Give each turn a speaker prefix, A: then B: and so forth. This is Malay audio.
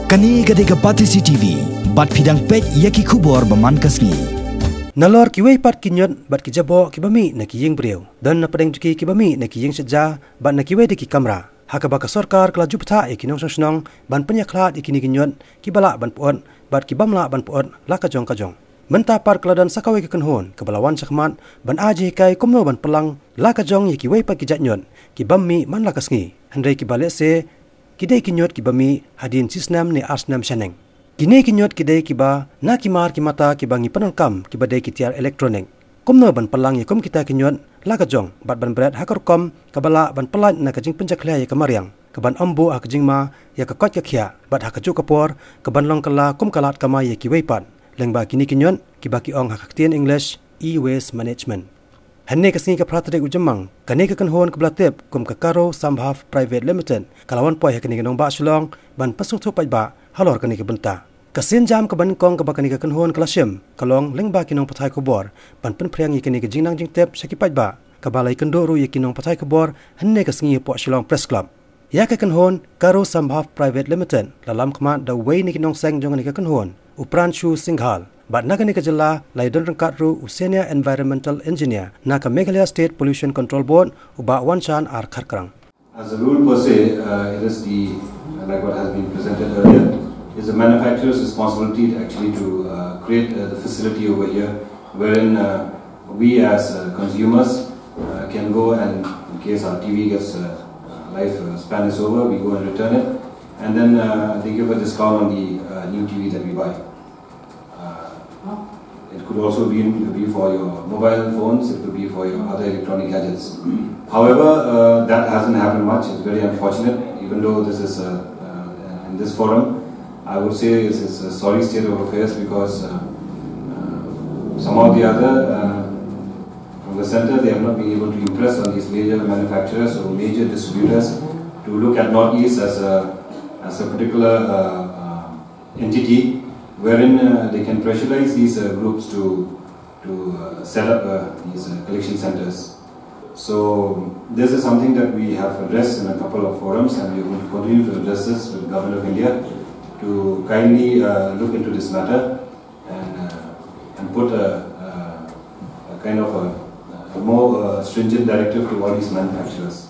A: Kani gade ka Pati CCTV, bat pidang pet yaki kubor baman kasni.
B: Nalor kiwei pat kinyot bat kijabo kibami na kiying breu dan na padeng juki kibami na kiying seja bat na kiwei de ki kamera. Hakabaka sorkar kelaju peta ikinong sonong ban penyaklat ikini kinyot kibala ban puon bat kibamla ban puon la kajong. Menta par keladan sakawai ke kenhon kebalawan sakmat ban aji kai komno ban pelang la kajong ye kiwei pat kijatnyot kibami man la kasngi. Handai kibale se kidai kinyot kibami hadin sisnam ne asnam shaneng. Kini kinyot kidai kiba na kimar kimata kibangi penangkam kibadai kitiar elektronik. Komno ban pelang yakom kita kinyot la kajong bat ban berat hakar kom kabala ban pelan na kajing penjaklia ya kamariang. Keban ombo ha kajing ma ya kakot kakia bat hakajuk kapor keban long kala kom kalat kama ya kiwei pat. Lengba kini kinyot kibaki ong hakaktian English e-waste management. Henne kasngi ka praterik ujemang kane ka kanhon ka blatep kum ka Karo Sambhav Private Limited kalawan poi hakani kanong ba sulong ban pasung thu pai ba halor kani ka benta kasin jam ka ban kong ka bakani ka kanhon klasim kalong lengba kinong pathai ko bor ban pen priang yakani ka jingnang jingtep saki pai ba ka balai kando ru yakinong pathai ko bor henne kasngi po sulong press club ya ka kanhon Karo Sambhav Private Limited lalam kma da wei ni kinong seng jong ni ka kanhon Upranshu Singhal Bat nagani kajala laidon rangkat ru Senior Environmental Engineer naka Meghalaya State Pollution Control Board uba wanchan ar kharkrang.
C: As a rule per se, it is the like what has been presented earlier, is the manufacturer's responsibility actually to create the facility over here, wherein we as consumers can go and in case our TV gets life span is over, we go and return it, and then they give a discount on the new TV that we buy. It could also be for your mobile phones, it could be for your other electronic gadgets. However, that hasn't happened much. It's very unfortunate, even though this is in this forum, I would say it's a sorry state of affairs because some or the other from the center, they have not been able to impress on these major manufacturers or major distributors to look at Northeast as a particular entity wherein they can pressurize these groups to set up these collection centers. So this is something that we have addressed in a couple of forums, and we are going to continue to address this with the Government of India to kindly look into this matter and put a kind of a more stringent directive to all these manufacturers.